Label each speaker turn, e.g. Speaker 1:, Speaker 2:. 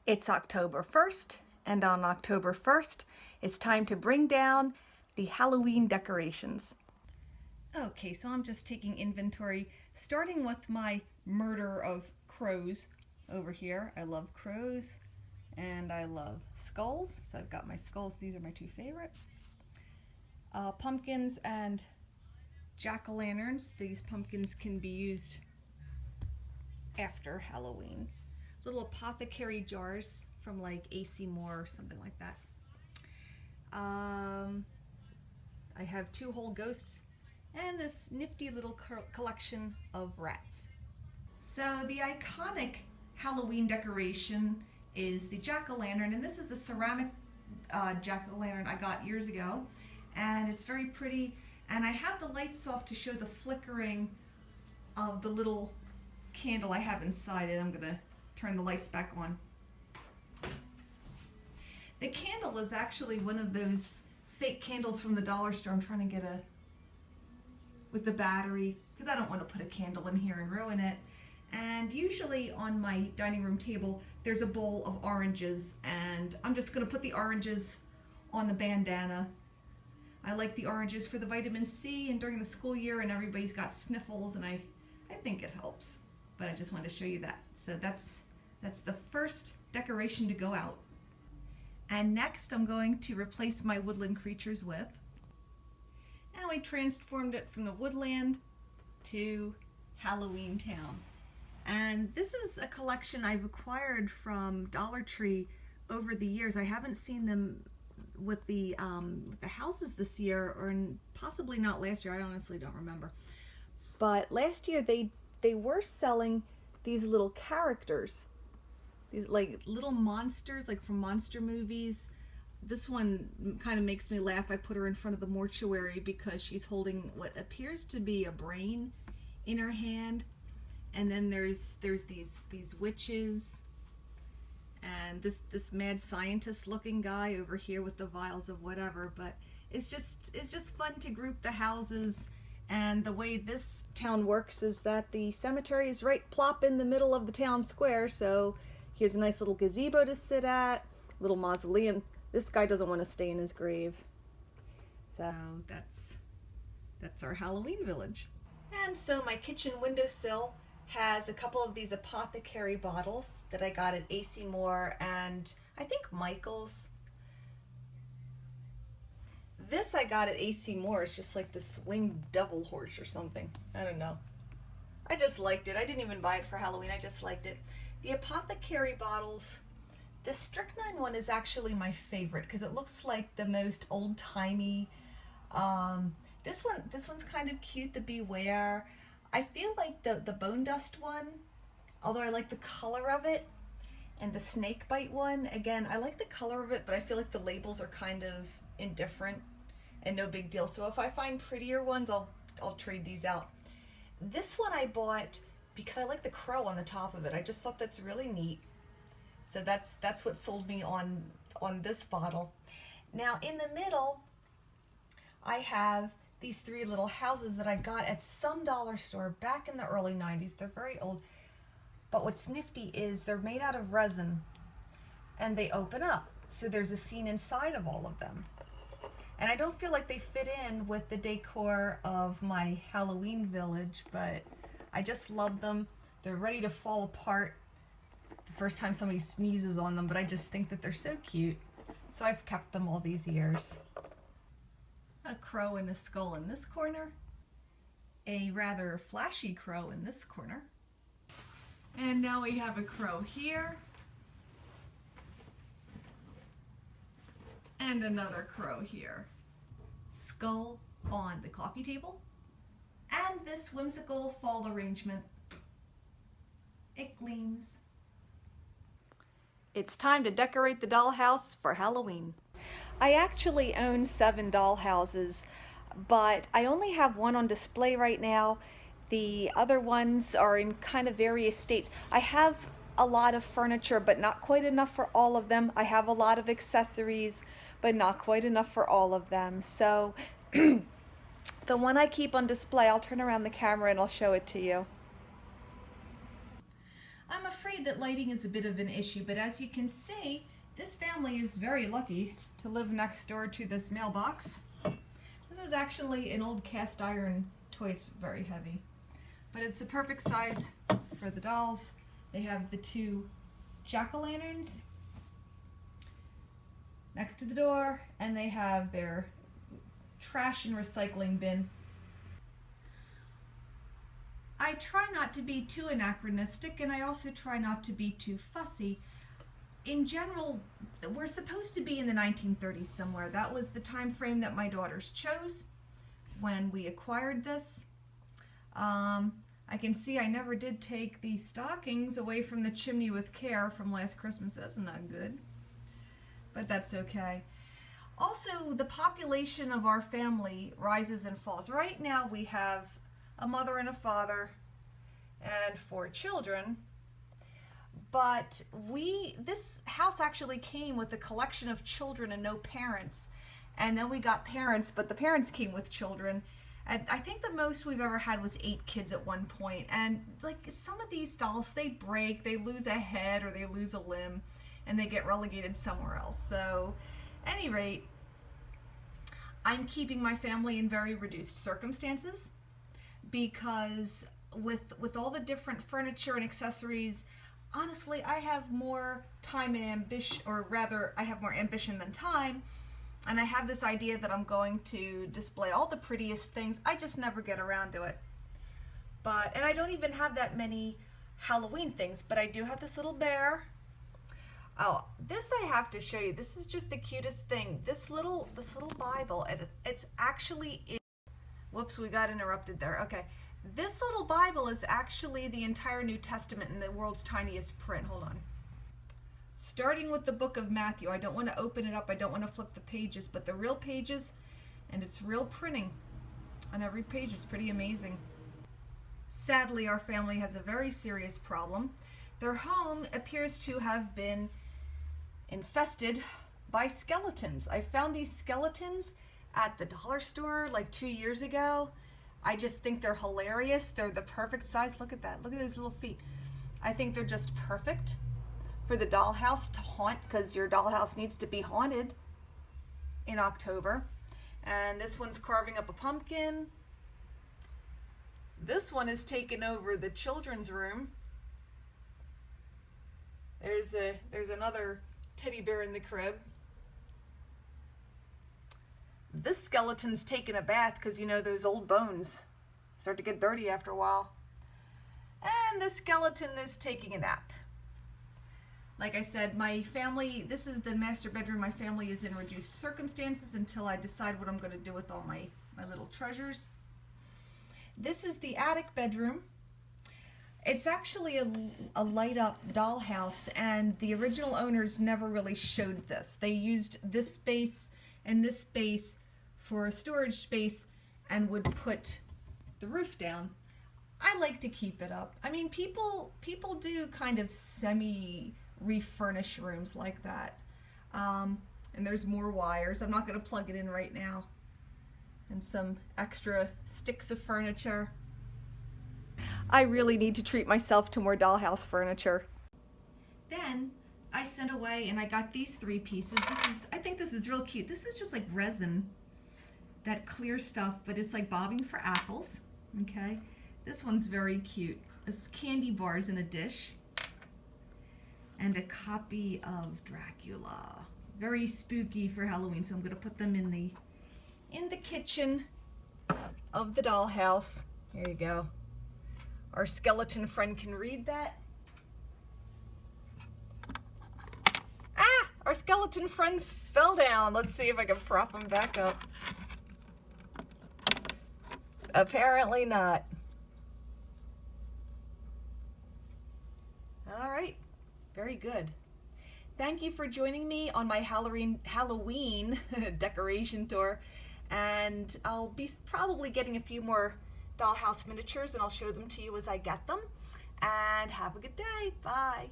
Speaker 1: It's October 1st, and on October 1st, it's time to bring down the Halloween decorations. Okay, so I'm just taking inventory, starting with my murder of crows over here. I love crows, and I love skulls, so I've got my skulls. These are my two favorite. Pumpkins and jack-o'-lanterns. These pumpkins can be used after Halloween. Little apothecary jars from like AC Moore or something like that. I have two whole ghosts and this nifty little collection of rats. So the iconic Halloween decoration is the jack-o'-lantern, and this is a ceramic jack-o'-lantern I got years ago, and it's very pretty, and I have the lights off to show the flickering of the little candle I have inside it. I'm gonna turn the lights back on. The candle is actually one of those fake candles from the dollar store. I'm trying to get with the battery, because I don't want to put a candle in here and ruin it. And usually on my dining room table there's a bowl of oranges, and I'm just going to put the oranges on the bandana. I like the oranges for the vitamin C, and during the school year and everybody's got sniffles, and I think it helps. But I just wanted to show you that. So that's the first decoration to go out. And next I'm going to replace my woodland creatures with. Now I transformed it from the woodland to Halloween Town. And this is a collection I've acquired from Dollar Tree over the years. I haven't seen them with the houses this year, or possibly not last year. I honestly don't remember. But last year they were selling these little characters, these like little monsters, like from monster movies. This one kind of makes me laugh. I put her in front of the mortuary because she's holding what appears to be a brain in her hand. And then there's these witches, and this mad scientist looking guy over here with the vials of whatever. But it's just fun to group the houses. And the way this town works is that the cemetery is right plop in the middle of the town square. So here's a nice little gazebo to sit at, little mausoleum. This guy doesn't want to stay in his grave. So that's our Halloween village. And so my kitchen windowsill has a couple of these apothecary bottles that I got at AC Moore and I think Michael's. This I got at AC Moore. It's just like this winged devil horse or something. I don't know. I just liked it. I didn't even buy it for Halloween. I just liked it. The apothecary bottles, the strychnine one is actually my favorite because it looks like the most old-timey. This one's kind of cute, the Beware. I feel like the bone dust one, although I like the color of it, and the snake bite one, again, I like the color of it, but I feel like the labels are kind of indifferent and no big deal. So if I find prettier ones, I'll trade these out. This one I bought because I like the crow on the top of it. I just thought that's really neat. So that's what sold me on this bottle. Now in the middle, I have these three little houses that I got at some dollar store back in the early 90s. They're very old, but what's nifty is they're made out of resin and they open up. So there's a scene inside of all of them. And I don't feel like they fit in with the decor of my Halloween village, but I just love them. They're ready to fall apart the first time somebody sneezes on them, but I just think that they're so cute. So I've kept them all these years. A crow and a skull in this corner. A rather flashy crow in this corner. And now we have a crow here. And another crow here. Skull on the coffee table. And this whimsical fall arrangement. It gleams. It's time to decorate the dollhouse for Halloween. I actually own 7 dollhouses, but I only have one on display right now. The other ones are in kind of various states. I have a lot of furniture, but not quite enough for all of them. I have a lot of accessories, but not quite enough for all of them. So the one I keep on display, I'll turn around the camera and I'll show it to you. I'm afraid that lighting is a bit of an issue, but as you can see, this family is very lucky to live next door to this mailbox. This is actually an old cast iron toy. It's very heavy, but it's the perfect size for the dolls. They have the two jack-o'-lanterns next to the door, and they have their trash and recycling bin. I try not to be too anachronistic, and I also try not to be too fussy. In general, we're supposed to be in the 1930s somewhere. That was the time frame that my daughters chose when we acquired this. I can see I never did take the stockings away from the chimney with care from last Christmas. That's not good, but that's okay. Also, the population of our family rises and falls. Right now we have a mother and a father and 4 children, but this house actually came with a collection of children and no parents, and then we got parents, but the parents came with children. And I think the most we've ever had was 8 kids at one point. And like some of these dolls, they break, they lose a head or they lose a limb, and they get relegated somewhere else. So, at any rate, I'm keeping my family in very reduced circumstances because with all the different furniture and accessories, honestly, I have more time and ambition, or rather, I have more ambition than time. And I have this idea that I'm going to display all the prettiest things. I just never get around to it. And I don't even have that many Halloween things, but I do have this little bear. Oh, this I have to show you. This is just the cutest thing. This little Bible, it's actually, whoops, we got interrupted there. Okay. This little Bible is actually the entire New Testament in the world's tiniest print. Hold on. Starting with the book of Matthew. I don't want to open it up. I don't want to flip the pages, but the real pages, and it's real printing on every page. It's pretty amazing. Sadly, our family has a very serious problem. Their home appears to have been infested by skeletons. I found these skeletons at the dollar store like 2 years ago. I just think they're hilarious. They're the perfect size. Look at that. Look at those little feet. I think they're just perfect for the dollhouse to haunt, because your dollhouse needs to be haunted in October. And this one's carving up a pumpkin. This one is taking over the children's room. There's another teddy bear in the crib. This skeleton's taking a bath because, you know, those old bones start to get dirty after a while. And the skeleton is taking a nap. Like I said, my family, this is the master bedroom. My family is in reduced circumstances until I decide what I'm going to do with all my little treasures. This is the attic bedroom. It's actually a light up dollhouse, and the original owners never really showed this. They used this space and this space for a storage space and would put the roof down. I like to keep it up. I mean, people do kind of refurnish rooms like that. And there's more wires. I'm not going to plug it in right now. And some extra sticks of furniture. I really need to treat myself to more dollhouse furniture. Then I sent away and I got these 3 pieces. I think this is real cute. This is just like resin, that clear stuff, but it's like bobbing for apples. Okay, this one's very cute. This candy bars in a dish. And a copy of Dracula. Very spooky for Halloween, so I'm going to put them in the kitchen of the dollhouse. Here you go. Our skeleton friend can read that. Ah! Our skeleton friend fell down. Let's see if I can prop him back up. Apparently not. All right. Very good. Thank you for joining me on my Halloween decoration tour, and I'll be probably getting a few more dollhouse miniatures, and I'll show them to you as I get them. And have a good day. Bye.